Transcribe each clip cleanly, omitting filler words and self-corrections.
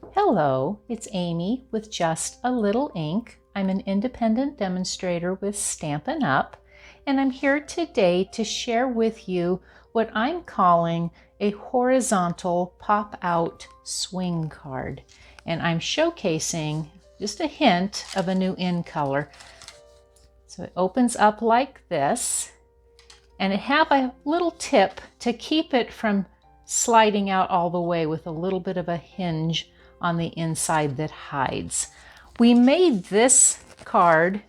Hello, it's Amy with Just a Little Ink. I'm an independent demonstrator with Stampin' Up, and I'm here today to share with you what I'm calling a horizontal pop-out swing card. And I'm showcasing just a hint of a new InColor. So it opens up like this, and it have a little tip to keep it from sliding out all the way with a little bit of a hinge on the inside that hides. We made this card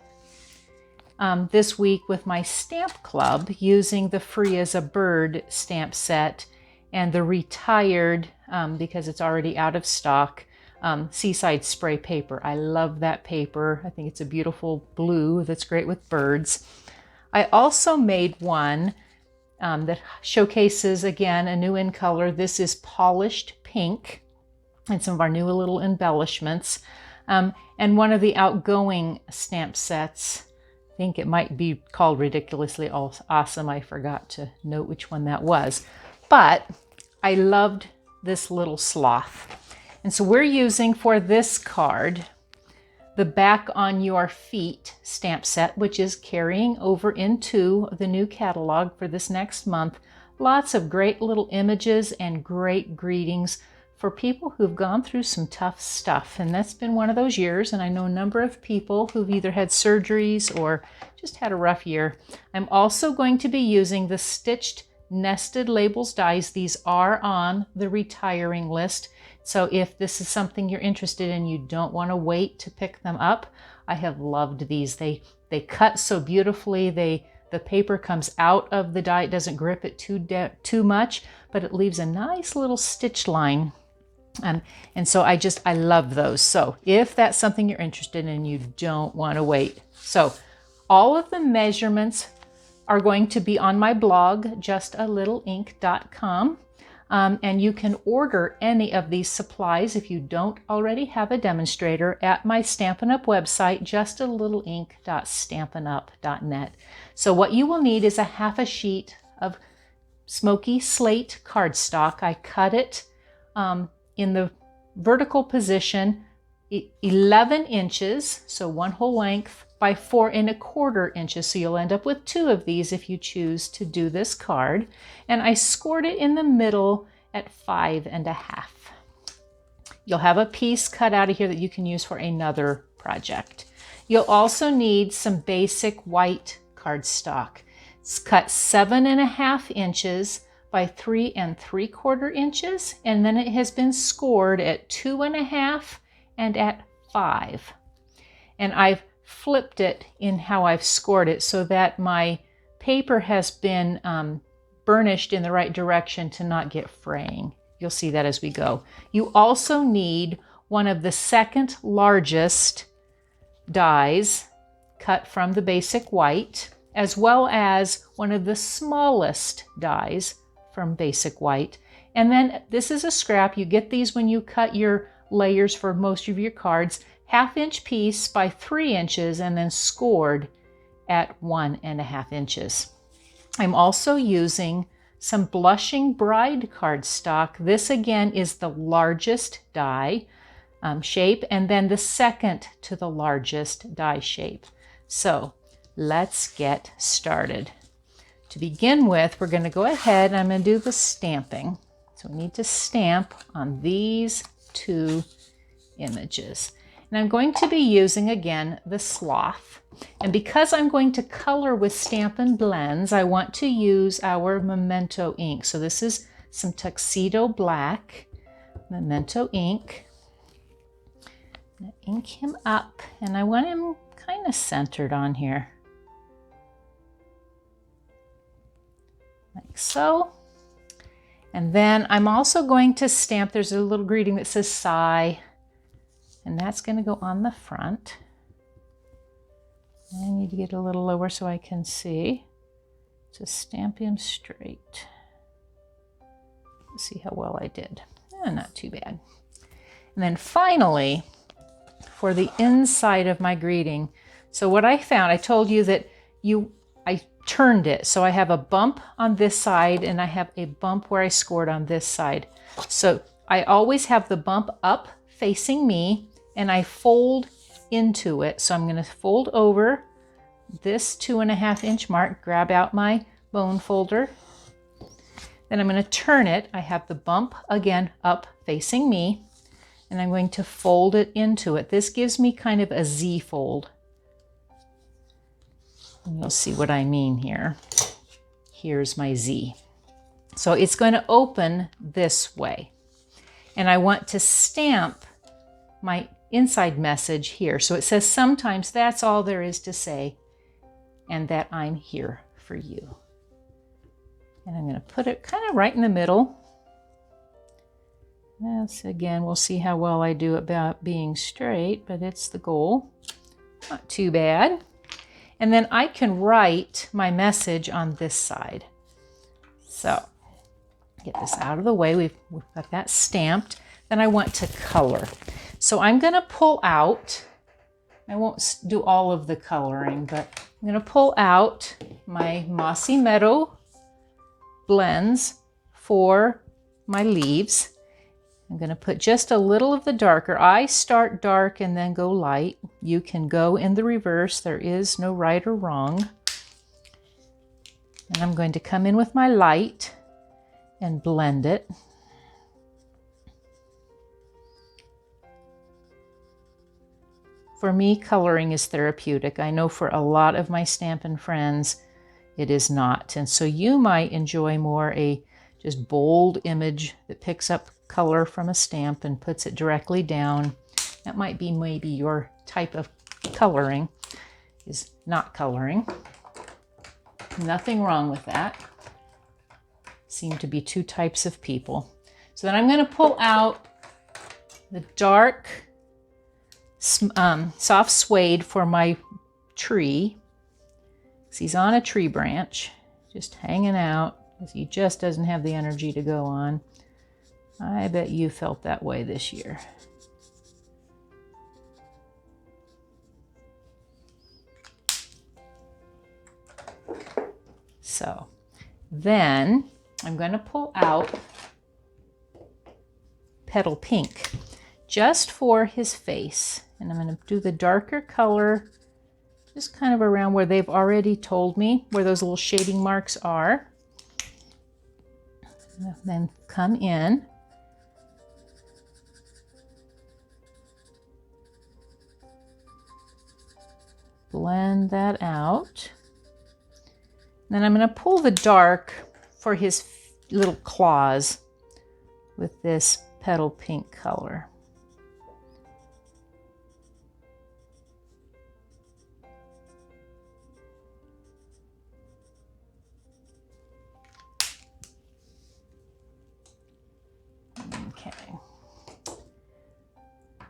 this week with my stamp club using the Free as a Bird stamp set and the retired, because it's already out of stock, Seaside spray paper. I love that paper. I think it's a beautiful blue that's great with birds. I also made one that showcases, again, a new InColor. This is polished pink and some of our new little embellishments. And one of the outgoing stamp sets, I think it might be called Ridiculously Awesome. I forgot to note which one that was. But I loved this little sloth. And so we're using for this card the Back on Your Feet stamp set, which is carrying over into the new catalog for this next month. Lots of great little images and great greetings for people who've gone through some tough stuff. And that's been one of those years, and I know a number of people who've either had surgeries or just had a rough year. I'm also going to be using the stitched nested labels dies. These are on the retiring list. So if this is something you're interested in, you don't want to wait to pick them up. I have loved these. They cut so beautifully. The paper comes out of the die. It doesn't grip it too much, but it leaves a nice little stitch line. And so I love those. So if that's something you're interested in, you don't want to wait. So all of the measurements are going to be on my blog, justalittleink.com. And you can order any of these supplies if you don't already have a demonstrator at my Stampin' Up website, justalittleink.stampinup.net. So what you will need is a half a sheet of Smoky Slate cardstock. I cut it in the vertical position 11 inches, so one whole length, by 4 1/4 inches. So you'll end up with 2 of these if you choose to do this card. And I scored it in the middle at 5 1/2. You'll have a piece cut out of here that you can use for another project. You'll also need some basic white cardstock. It's cut 7 1/2 inches by 3 3/4 inches, and then it has been scored at 2 1/2 and at 5. And I've flipped it in how I've scored it so that my paper has been burnished in the right direction to not get fraying. You'll see that as we go. You also need one of the second largest dies cut from the basic white, as well as one of the smallest dies from basic white. And then this is a scrap. You get these when you cut your layers for most of your cards. 1/2 inch piece by 3 inches and then scored at 1 1/2 inches. I'm also using some Blushing Bride cardstock. This again is the largest die shape, and then the second to the largest die shape. So let's get started. To begin with, we're going to go ahead and I'm going to do the stamping. So we need to stamp on these 2 images. And I'm going to be using, again, the sloth. And because I'm going to color with Stampin' Blends, I want to use our Memento ink. So this is some Tuxedo Black Memento ink. I'm going to ink him up, and I want him kind of centered on here. Like so. And then I'm also going to stamp, there's a little greeting that says sigh. And that's going to go on the front. I need to get a little lower so I can see. Just stamp him straight. Let's see how well I did. Not too bad. And then finally, for the inside of my greeting. So what I found, I told you that I turned it. So I have a bump on this side and I have a bump where I scored on this side. So I always have the bump up facing me and I fold into it. So I'm going to fold over this 2.5 inch mark, grab out my bone folder. Then I'm going to turn it. I have the bump again up facing me, and I'm going to fold it into it. This gives me kind of a Z fold. And you'll see what I mean here. Here's my Z. So it's going to open this way. And I want to stamp my inside message here. So it says, sometimes that's all there is to say, and that I'm here for you. And I'm going to put it kind of right in the middle. Yes, again, we'll see how well I do about being straight, but it's the goal. Not too bad. And then I can write my message on this side. So get this out of the way. We've got that stamped. Then I want to color. So I'm going to pull out, I won't do all of the coloring, but I'm going to pull out my Mossy Meadow blends for my leaves. I'm going to put just a little of the darker. I start dark and then go light. You can go in the reverse. There is no right or wrong. And I'm going to come in with my light and blend it. For me, coloring is therapeutic. I know for a lot of my Stampin' friends, it is not. And so you might enjoy more a just bold image that picks up color from a stamp and puts it directly down. That might be maybe your type of coloring, is not coloring. Nothing wrong with that. Seem to be two types of people. So then I'm going to pull out the dark soft suede for my tree. He's on a tree branch, just hanging out, because he just doesn't have the energy to go on. I bet you felt that way this year. So then I'm going to pull out Petal Pink just for his face. And I'm going to do the darker color just kind of around where they've already told me where those little shading marks are. And then come in. Blend that out. Then I'm going to pull the dark for his little claws with this Petal Pink color. Okay.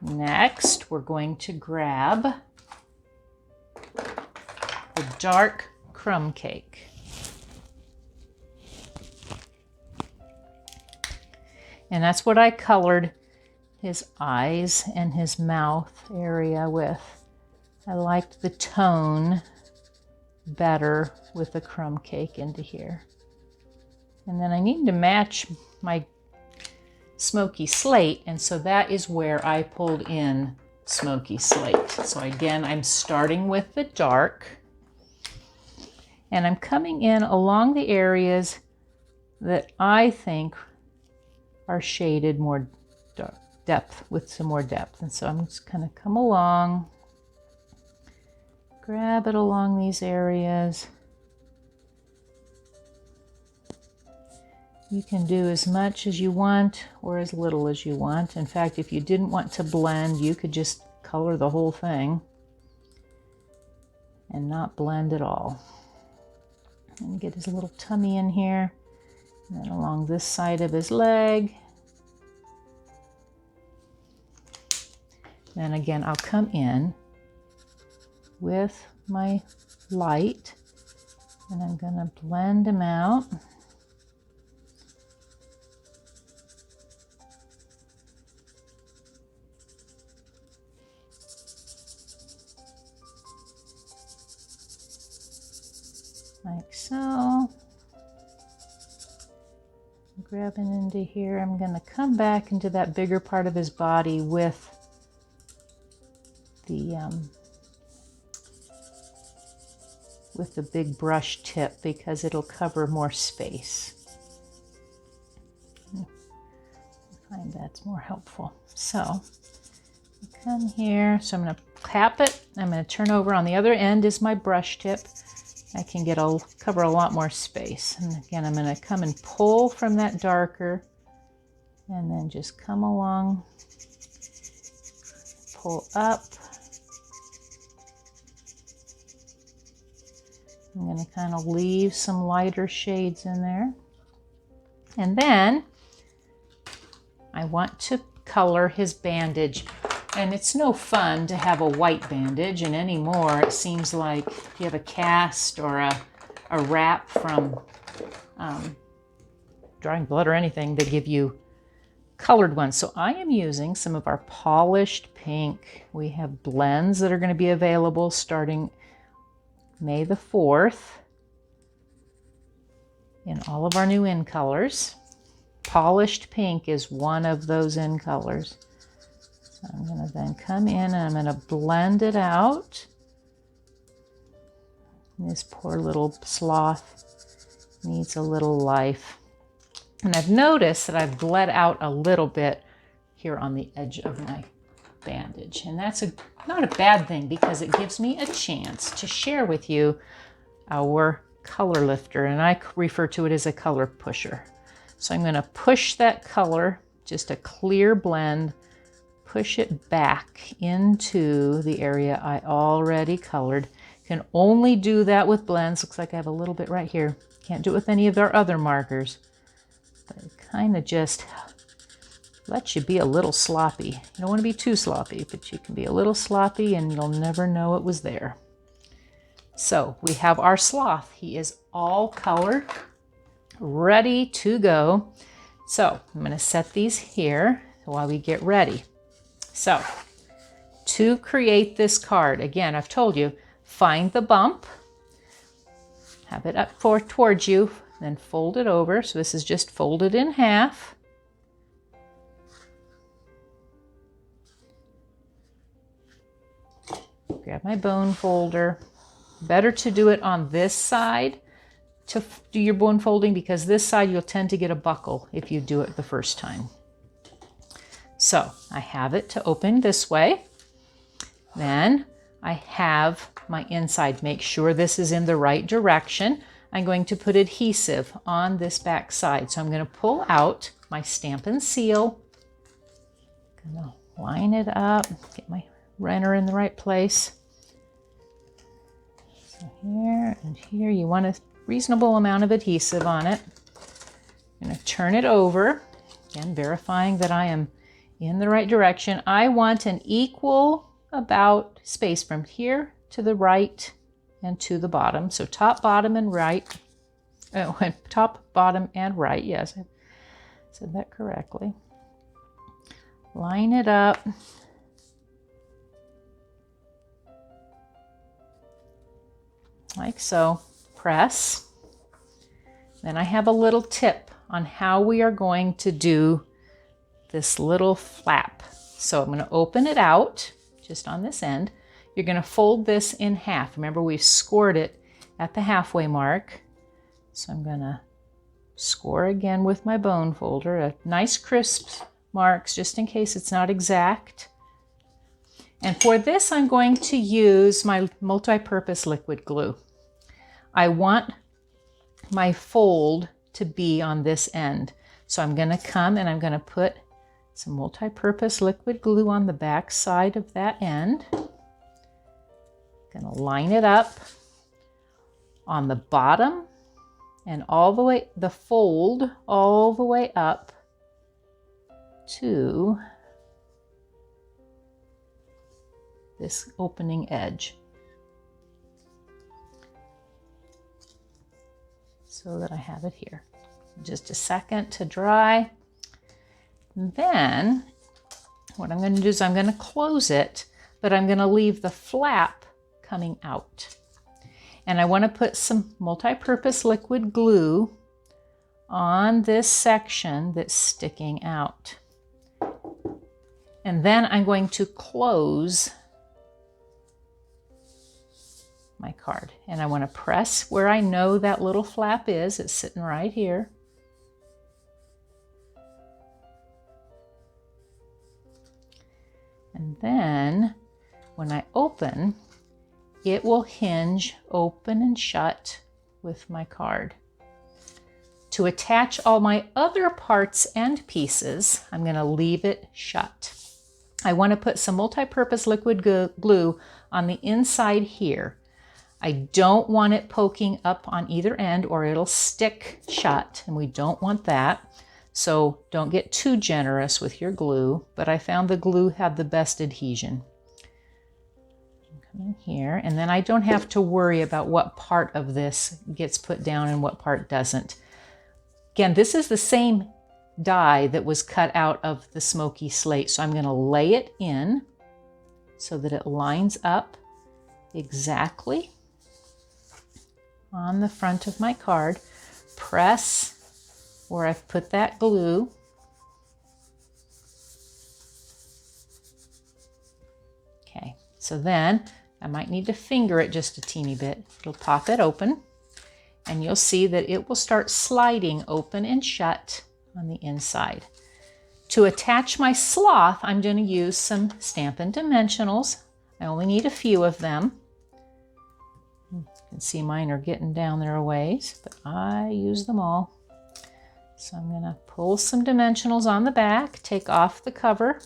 Next, we're going to grab the dark crumb cake. And that's what I colored his eyes and his mouth area with. I liked the tone better with the crumb cake into here. And then I need to match my Smoky Slate, and so that is where I pulled in Smoky Slate. So again, I'm starting with the dark, and I'm coming in along the areas that I think are shaded more depth, with some more depth. And so I'm just gonna come along, grab it along these areas. You can do as much as you want or as little as you want. In fact, if you didn't want to blend, you could just color the whole thing and not blend at all. And get his little tummy in here, and then along this side of his leg. Then again, I'll come in with my light, and I'm gonna blend him out. Like so. Grabbing into here, I'm going to come back into that bigger part of his body with the big brush tip because it'll cover more space. I find that's more helpful. So come here, so I'm going to cap it. I'm going to turn over. On the other end is my brush tip. I can cover a lot more space. And again, I'm going to come and pull from that darker and then just come along, pull up. I'm going to kind of leave some lighter shades in there. And then I want to color his bandage. And it's no fun to have a white bandage, and anymore it seems like if you have a cast or a wrap from drawing blood or anything, they give you colored ones. So I am using some of our polished pink. We have blends that are going to be available starting May the 4th in all of our new InColors. Polished pink is one of those InColors. So I'm going to then come in and I'm going to blend it out. This poor little sloth needs a little life. And I've noticed that I've bled out a little bit here on the edge of my bandage. And that's not a bad thing because it gives me a chance to share with you our color lifter. And I refer to it as a color pusher. So I'm going to push that color, just a clear blend, push it back into the area I already colored. Can only do that with blends. Looks like I have a little bit right here. Can't do it with any of our other markers. But it kind of just lets you be a little sloppy. You don't want to be too sloppy, but you can be a little sloppy and you'll never know it was there. So we have our sloth. He is all colored, ready to go. So I'm going to set these here while we get ready. So to create this card, again, I've told you, find the bump, have it up towards you, then fold it over. So this is just folded in half. Grab my bone folder. Better to do it on this side to do your bone folding because this side you'll tend to get a buckle if you do it the first time. So I have it to open this way. Then I have my inside. Make sure this is in the right direction. I'm going to put adhesive on this back side. So I'm going to pull out my Stampin' seal. Gonna line it up, get my runner in the right place. So here and here, you want a reasonable amount of adhesive on it. I'm going to turn it over, again verifying that I am in the right direction. I want an equal about space from here to the right and to the bottom. So top, bottom, and right. Oh, top, bottom, and right. Yes, I said that correctly. Line it up. Like so. Press. Then I have a little tip on how we are going to do this little flap. So I'm going to open it out just on this end. You're going to fold this in half. Remember, we've scored it at the halfway mark. So I'm going to score again with my bone folder, a nice crisp marks just in case it's not exact. And for this, I'm going to use my multi-purpose liquid glue. I want my fold to be on this end. So I'm going to come and I'm going to put some multi-purpose liquid glue on the back side of that end. Going to line it up on the bottom and all the way, the fold all the way up to this opening edge. So that I have it here. Just a second to dry. And then what I'm going to do is I'm going to close it, but I'm going to leave the flap coming out. And I want to put some multi-purpose liquid glue on this section that's sticking out. And then I'm going to close my card. And I want to press where I know that little flap is. It's sitting right here. And then when I open, it will hinge open and shut with my card. To attach all my other parts and pieces, I'm going to leave it shut. I want to put some multi-purpose liquid glue on the inside here. I don't want it poking up on either end or it'll stick shut, and we don't want that. So don't get too generous with your glue, but I found the glue had the best adhesion. Come in here, and then I don't have to worry about what part of this gets put down and what part doesn't. Again, this is the same die that was cut out of the Smoky Slate, so I'm going to lay it in so that it lines up exactly on the front of my card. Press where I've put that glue. Okay, so then I might need to finger it just a teeny bit. It'll pop it open, and you'll see that it will start sliding open and shut on the inside. To attach my sloth, I'm going to use some Stampin' Dimensionals. I only need a few of them. You can see mine are getting down there a ways, but I use them all. So I'm going to pull some dimensionals on the back, take off the cover.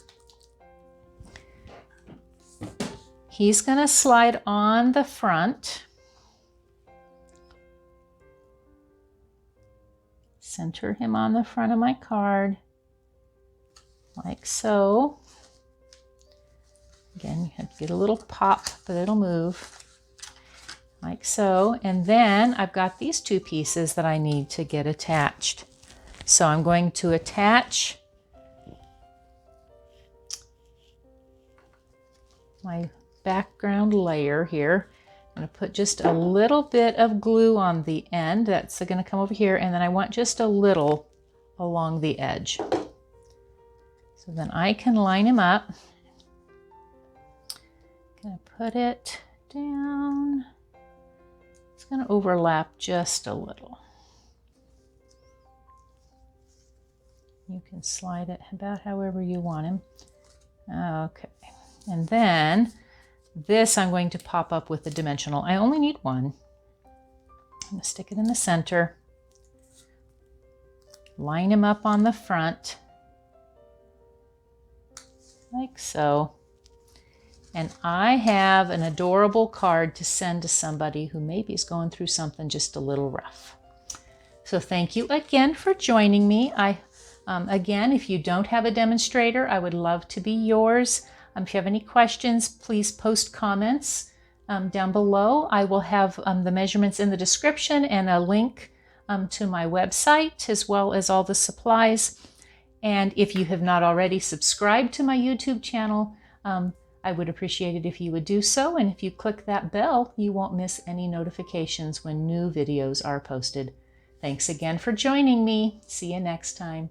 He's going to slide on the front. Center him on the front of my card, like so. Again, you have to get a little pop, but it'll move. Like so. And then I've got these two pieces that I need to get attached. So I'm going to attach my background layer here. I'm going to put just a little bit of glue on the end. That's going to come over here, and then I want just a little along the edge. So then I can line him up. I'm going to put it down. It's going to overlap just a little. You can slide it about however you want him. Okay, and then this I'm going to pop up with the dimensional. I only need one. I'm going to stick it in the center. Line him up on the front. Like so. And I have an adorable card to send to somebody who maybe is going through something just a little rough. So thank you again for joining me. Again, if you don't have a demonstrator, I would love to be yours. If you have any questions, please post comments down below. I will have the measurements in the description and a link to my website, as well as all the supplies. And if you have not already subscribed to my YouTube channel, I would appreciate it if you would do so. And if you click that bell, you won't miss any notifications when new videos are posted. Thanks again for joining me. See you next time.